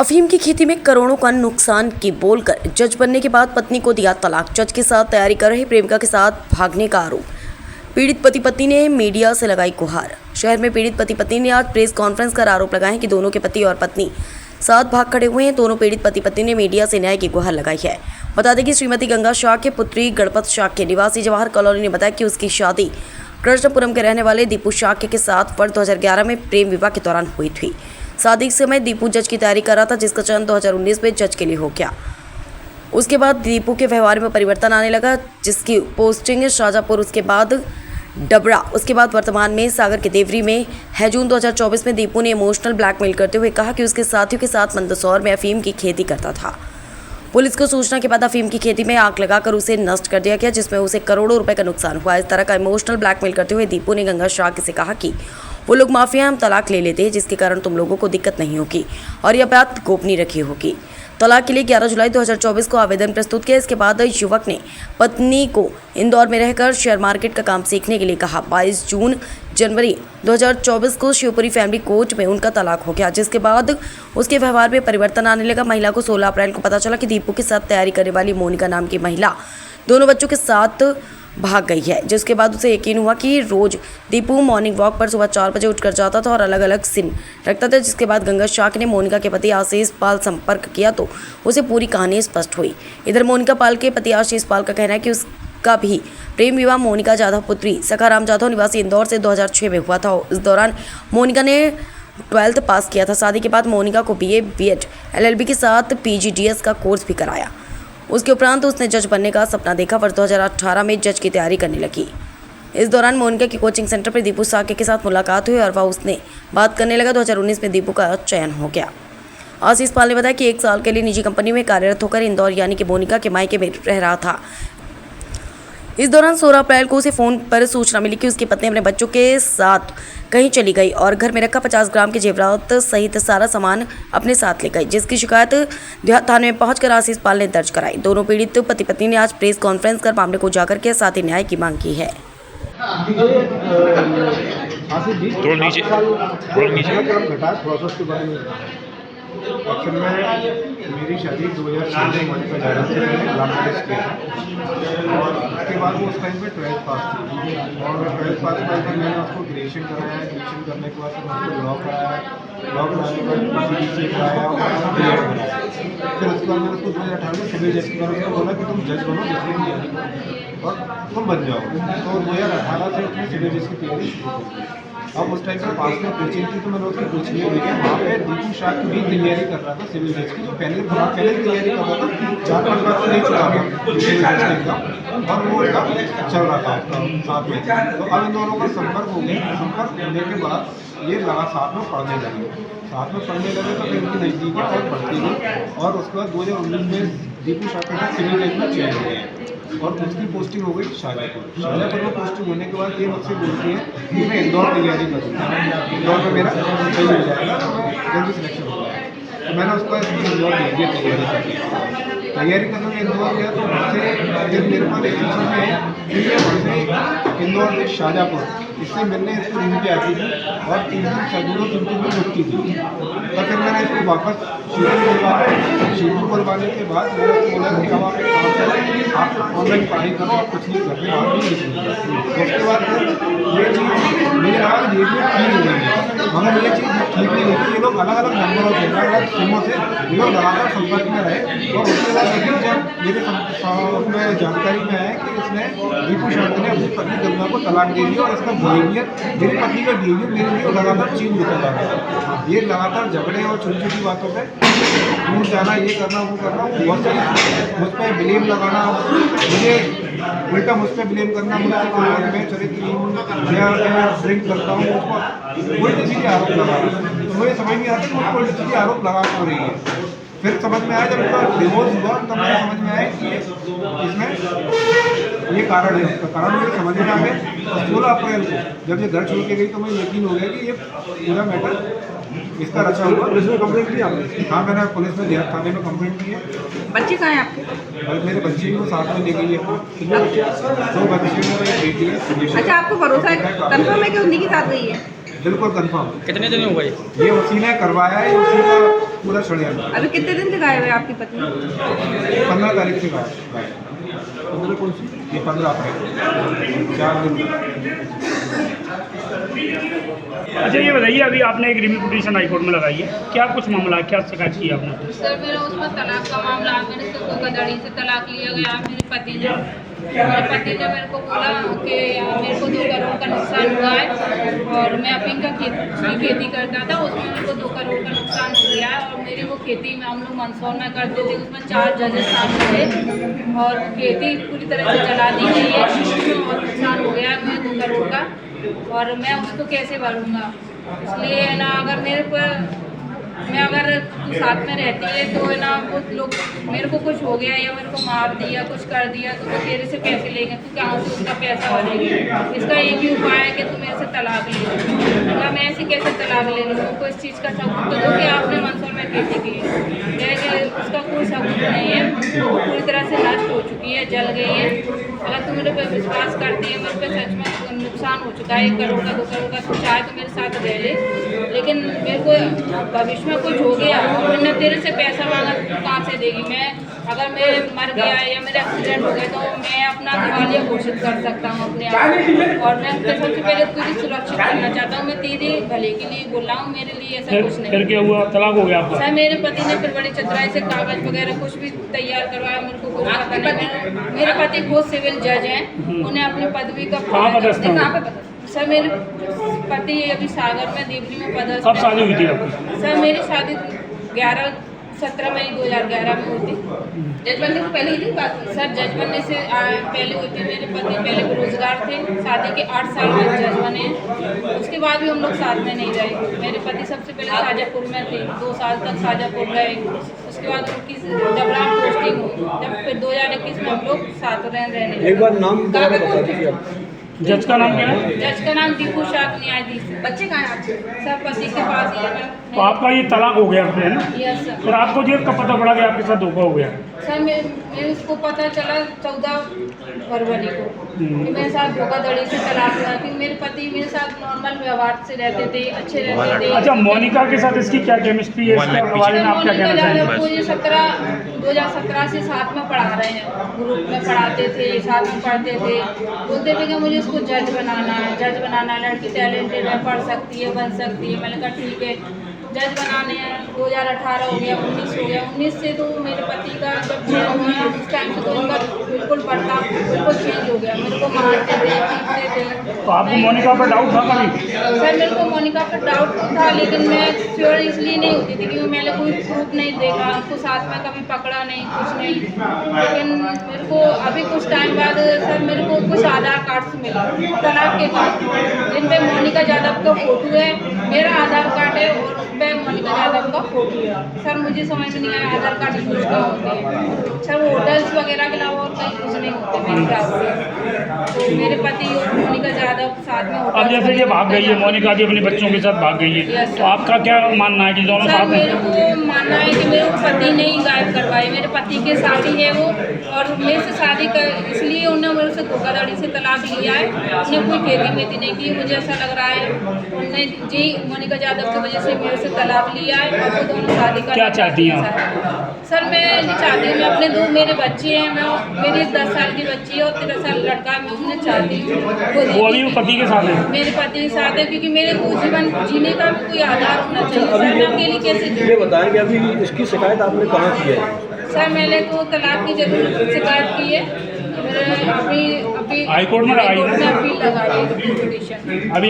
अफीम की खेती में करोड़ों का नुकसान की बोलकर जज बनने के बाद पत्नी को दिया तलाक। जज के साथ तैयारी कर रही प्रेमिका के साथ भागने का आरोप। पीड़ित पति पत्नी ने मीडिया से लगाई गुहार। शहर में पीड़ित पति पत्नी ने आज प्रेस कॉन्फ्रेंस कर आरोप लगाए कि दोनों के पति और पत्नी साथ भाग खड़े हुए हैं। दोनों पीड़ित पति पत्नी ने मीडिया से न्याय की गुहार लगाई है। बता दें कि श्रीमती गंगा शाह के पुत्री गणपत शाह के निवासी जवाहर कॉलोनी ने बताया कि उसकी शादी कृष्णपुरम के रहने वाले दीपू शाह के साथ वर्ष 2011 में प्रेम विवाह के दौरान हुई थी। शादी के समय दीपू जज की तैयारी कर रहा था, जिसका चयन 2019 में जज के लिए हो गया। उसके बाद दीपू के व्यवहार में परिवर्तन आने लगा, जिसकी पोस्टिंग शाहजहाँपुर, उसके बाद डबरा, उसके बाद वर्तमान में सागर के देवरी में है। जून 2024 में दीपू ने इमोशनल ब्लैकमेल करते हुए कहा कि उसके साथियों के साथ मंदसौर में अफीम की खेती करता था। पुलिस को सूचना के बाद अफीम की खेती में आग लगाकर उसे नष्ट कर दिया गया, जिसमें उसे करोड़ों रुपए का नुकसान हुआ। इस तरह का इमोशनल ब्लैकमेल करते हुए दीपू ने गंगा शाह से कहा कि वो लोग माफिया, हम तलाक ले लेते हैं, जिसके कारण तुम लोगों को दिक्कत नहीं होगी और यह बात गोपनीय रखी होगी। तलाक के लिए 11 जुलाई 2024 को आवेदन प्रस्तुत किया। इसके बाद युवक ने पत्नी को इंदौर में रहकर शेयर मार्केट का काम सीखने के लिए कहा। 22 जनवरी 2024 को शिवपुरी फैमिली कोर्ट में उनका तलाक हो गया, जिसके बाद उसके व्यवहार में परिवर्तन आने लगा। महिला को 16 अप्रैल को पता चला कि दीपू के साथ तैयारी करने वाली मोनिका नाम की महिला दोनों बच्चों के साथ भाग गई है, जिसके बाद उसे यकीन हुआ कि रोज दीपू मॉर्निंग वॉक पर सुबह 4 बजे उठकर जाता था और अलग अलग सिम रखता था। जिसके बाद गंगा शाह ने मोनिका के पति आशीष पाल संपर्क किया तो उसे पूरी कहानी स्पष्ट हुई। इधर मोनिका पाल के पति आशीष पाल का कहना है कि उसका भी प्रेम विवाह मोनिका जाधव पुत्री सखाराम जाधव निवासी इंदौर से 2006 में हुआ था। इस दौरान मोनिका ने 12th पास किया था। शादी के बाद मोनिका को BA, BEd, LLB के साथ PGDS का कोर्स भी कराया। उसके उपरांत उसने जज बनने का सपना देखा। वर्ष 2018 में जज की तैयारी करने लगी। इस दौरान मोनिका की कोचिंग सेंटर पर दीपू शाह के साथ मुलाकात हुई और वह उसने बात करने लगा। 2019 में दीपू का चयन हो गया। आशीष पाल ने बताया कि 1 साल के लिए निजी कंपनी में कार्यरत होकर इंदौर यानी कि मोनिका के मायके में रह रहा था। इस दौरान 16 अप्रैल को उसे फोन पर सूचना मिली कि उसकी पत्नी अपने बच्चों के साथ कहीं चली गई और घर में रखा 50 ग्राम के जेवरात सहित सारा सामान अपने साथ ले गई, जिसकी शिकायत देहात थाने में पहुंचकर आशीष पाल ने दर्ज कराई। दोनों पीड़ित पति पत्नी ने आज प्रेस कॉन्फ्रेंस कर मामले को उजागर किया, साथ ही न्याय की मांग की है। एक्चुअल में मेरी शादी 2006 में मोनिका जाधव से पहले ग्राम कॉलेज किया था और उसके बाद वो उस टाइम पे 12th पास थी और 12th पास के बाद मैंने उसको ग्रेजुएशन कराया। ग्रेजुएशन करने के बाद मैं उसको लॉ कराया। लॉ कराने के बाद PGDC कराया और क्लियर कराया। फिर उसके बाद मैंने उसको 2018 में सिविल जज के बारे में बोला कि तुम जज बनो, जज की तैयारी करो और तुम बन जाओ। तो 2018 से उसने सिविल जज की तैयारी शुरू कर दी। अब उस टाइम पर पास में कोचिंग थी तो मैंने उसकी कोचिंग में लेके वहाँ पे दीपू शाह की भी तैयारी कर रहा था सिविल जज की, जो पहले तैयारी कर रहा था। 4-5 बार नहीं चुका था सिविल जज का एग्जाम और वो उसका चल रहा था उसका साथ में। तो अब इन दोनों का संपर्क हो गया। संपर्क होने के बाद ये लगा साथ में पढ़ने लगे। साथ में पढ़ने लगे तो फिर उनकी नज़दीकी और बढ़ती गई और उसके बाद 2019 में दीपू शाह के साथ सिविल जज में चेंज हो गया और उसकी पोस्टिंग हो गई शाहजहाँपुर। शाहजहाँपुर में पोस्टिंग होने के बाद ये मुझसे बोलती है कि मैं इंदौर तैयारी करूँगा, इंदौर में मेरा सही हो जाएगा, जल्दी सिलेक्शन हो जाएगा। तो मैंने उसको इंदौर भेज दिया तैयारी करने में। इंदौर गया तो वहाँ से जब मेरे पास एक चीज़ है कि वहाँ से इंदौर से शाहजहाँपुर इससे मिलने इसको रिंग पे आती थी और 3 दिन शेड्यूल 3 दिन में रुकती थी। तो फिर मैंने इसको वापस शिवपुर बुलवाने के बाद मैंने उसको बोला कि अब आप एक काम करें, आप ऑनलाइन पढ़ाई करो और कुछ नहीं करने आप भी लिखूँगा। उसके बाद ये चीज़ मुझे लगा कि ये ठीक नहीं है, मगर ये चीज़ ठीक नहीं होती। ये लोग अलग अलग नंबरों से अलग अलग सिमों से ये लोग लगातार संपर्क में रहे और उसके बाद जब मेरे उसमें जानकारी में आया कि इसने दीपू शाह ने अपनी पत्नी गंगा को तलाक दे दिया और इसका बिहेवियर, मेरी पत्नी का बिहेवियर मेरे लिए लगातार चेंज होता जा रहा है। ये लगातार झगड़े और छोटी छोटी बातों पर दूर जाना, ये करना वो करना, बहुत सारी मुझ पर ब्लेम लगाना, मुझे उल्टा मुझ पर ब्लेम करना, मुझसे मैं चरित्रहीन या मैं ड्रिंक करता हूँ, मुझको उल्टी सीधे आरोप लगा रही है। तो मुझे समझ नहीं आता मुझको उल्टी सीधे आरोप लगा क्यों रही है। फिर समझ में आया जब उसका डिवोर्स हुआ तब मुझे समझ में आया कि इसमें ये कारण है। उसका कारण मुझे समझ में आ गया। 16 अप्रैल को जब ये घर छोड़ के गई तो मुझे यकीन हो गया कि ये पूरा मैटर इसका रचा हुआ। पुलिस में कंप्लेंट की आपने? हाँ, मैंने पुलिस में देहात थाने में कंप्लेंट की है। बच्चे कहाँ हैं आपके? और मेरे बच्चे को साथ में ले गई है। 2 बच्चे में बेटी है। अच्छा, आपको भरोसा है, कंफर्म है कि उन्हीं के साथ गई है? बिल्कुल कंफर्म। कितने दिन हो गए? ये उसी ने करवाया है, उसी का पूरा षड्यंत्र। अभी कितने दिन से गायब है आपकी पत्नी? 15 तारीख से गायब। 15 कौन सी? ये 15 अप्रैल, 4 दिन। अच्छा ये बताइए, अभी आपने एक रिव्यू पिटीशन हाईकोर्ट में लगाई है, क्या कुछ मामला है, क्या शिकायत की आपने? सर मेरा उसमें तलाक का मामला है। मेरे से धोखाधड़ी से तलाक लिया गया। मेरे पति ने मेरे को बोला कि मेरे को 2 करोड़ का नुकसान हुआ है और मैं अफीम का खेती करता था, उसमें मेरे को 2 करोड़ का नुकसान हो गया है। और मेरी वो खेती में हम लोग मंदसौर में करते थे, उसमें 4 जजेस सामने थे और खेती पूरी तरह से जला दी गई है। उसमें बहुत नुकसान हो गया है मैं 2 करोड़ का, और मैं उसको कैसे भरूँगा? इसलिए ना अगर मैं अगर तू साथ में रहती है तो है ना, वो लोग मेरे को कुछ हो गया या मेरे को मार दिया, कुछ कर दिया, तो वो तेरे से पैसे लेंगे, तू कहाँ से उनका पैसा भरेगी? इसका एक ही उपाय है कि तू मेरे से तलाक ले। तो मैं ऐसे कैसे तलाक ले लूँ? तुमको इस चीज़ का सबूत तो दो कि आपने मंदसौर में खेती की है, लेकिन उसका कोई सबूत नहीं है। वो पूरी तरह से नष्ट हो चुकी है, जल गई है। अगर तू मेरे पर विश्वास करती है, मेरे पे सच में नुकसान हो चुका है, 1 करोड़ का 2 करोड़ का, तू चाहे तो मेरे साथ रह ले, लेकिन मेरे को भविष्य में कुछ हो गया और मैंने तेरे से पैसा मांगा तो कहाँ से देगी? अगर मैं मर गया या मेरा एक्सीडेंट हो गया तो मैं अपना दिवालिया घोषित कर सकता हूँ अपने आप को। और मैं सबसे पहले तुझे सुरक्षित करना चाहता हूँ। मैं तेरे भले के लिए बोल रहा हूँ, मेरे लिए ऐसा कुछ नहीं। फिर क्या हुआ, तलाक हो गया आपका? सर मेरे पति ने फिर बड़ी चतुराई से कागज वगैरह कुछ भी तैयार करवाया, मेरे को कुछ पता नहीं। मेरे पति खुद सिविल जज हैं, उन्हें अपनी पदवी का सर मेरे पति अभी सागर में देवरी में पदस्थ। कब शादी हुई थी आपकी? सर मेरी शादी 17 मई 2011 में हुई थी। जज बनने से पहले ही थी बात? सर जज बनने से पहले हुई थी। मेरे पति पहले बेरोजगार थे, शादी के 8 साल बाद जज बने। उसके बाद भी हम लोग साथ में नहीं रहे। मेरे पति सबसे पहले शाजापुर में थे, 2 साल तक शाजापुर रहे। उसके बाद उनकी जबरान पोस्टिंग हुई, जब फिर 2021 में हम लोग साथ रहने लगे। एक बार नाम बता दीजिए आप। जज का नाम क्या है? जज का नाम दीपू शाह न्यायाधीश। बच्चे कहाँ हैं आपके? सर पति के पास ही है। तो आपका ये तलाक हो गया है ना? Yes sir. फिर आपको ये कब पता पड़ा कि आपके साथ धोखा हो गया? सर मेरे उसको पता चला 14 फरवरी को कि मेरे साथ धोखाधड़ी से तलाक हुआ, क्योंकि मेरे पति मेरे साथ नॉर्मल व्यवहार से रहते थे, अच्छे रहते थे। अच्छा, मोनिका के साथ इसकी क्या केमिस्ट्री है, इसके बारे में आप क्या कहना चाहेंगे? मुझे 2017 से साथ में पढ़ा रहे हैं, ग्रुप में पढ़ाते थे, साथ में पढ़ते थे। बोलते थे कि मुझे इसको जज बनाना है, लड़की टैलेंटेड है, पढ़ सकती है, बन सकती है। मैंने कहा ठीक है, जज बनाने हैं। 2018 हो गया, 19 हो गया। 19 से तो मेरे पति का जब चेंज हुआ उस टाइम से तो इनका बिल्कुल बर्ताव बिल्कुल चेंज हो गया। मेरे को मारते थे, पीटते थे। तो आपको मोनिका पर डाउट था कभी? सर मेरे को मोनिका पर डाउट था, लेकिन मैं श्योर इसलिए नहीं होती थी क्योंकि मैंने कोई प्रूफ नहीं देखा, उनको साथ में कभी पकड़ा नहीं, कुछ नहीं। लेकिन मेरे को अभी कुछ टाइम बाद सर मेरे को कुछ आधार कार्ड मिले तलाक के बाद, जिन पे मोनिका यादव का फोटो है, मेरा आधार कार्ड है और उस पर मोनिका यादव का फोटो है। सर मुझे समझ में नहीं आया आधार कार्ड यूज क्या होते हैं। सर वो होटल्स वगैरह के अलावा और कहीं कुछ नहीं होते मेरे ख्याल से। तो मेरे पति और मोनिका यादव साथ में अब जैसे ये भाग गई है, मोनिका भी अपने बच्चों के साथ भाग गई है, Yes, तो आपका क्या मानना है कि दोनों सर साथ मेरे में? को मानना है कि मेरे पति ने ही गायब करवाई। मेरे पति की शादी है वो, और मेरे से शादी कर इसलिए उन्होंने मेरे से धोखाधड़ी से तलाक लिया है। उन्हें कोई खेती मेती नहीं की। मुझे ऐसा लग रहा है उन्होंने जी मोनिका यादव की वजह से मेरे से तलाक लिया है और वो दोनों शादी का। क्या चाहती हैं आप? सर मैं नहीं चाहती हूँ, मैं अपने 2 मेरे बच्चे हैं, मेरी 10 साल की बच्ची है और 13 साल लड़का है। मैं उन्हें चाहती हूँ वो अभी पति के साथ है? मेरे पति के साथ है, क्योंकि मेरे को जीवन जीने का भी कोई आधार होना चाहिए। सर मैं अकेली कैसे ये बताएं कि अभी इसकी शिकायत आपने कहाँ की है? सर मैंने तो तलाक की जरूर शिकायत की है। मेरे अभी हाईकोर्ट में लगाई है? अपील लगाई है पिटीशन। अभी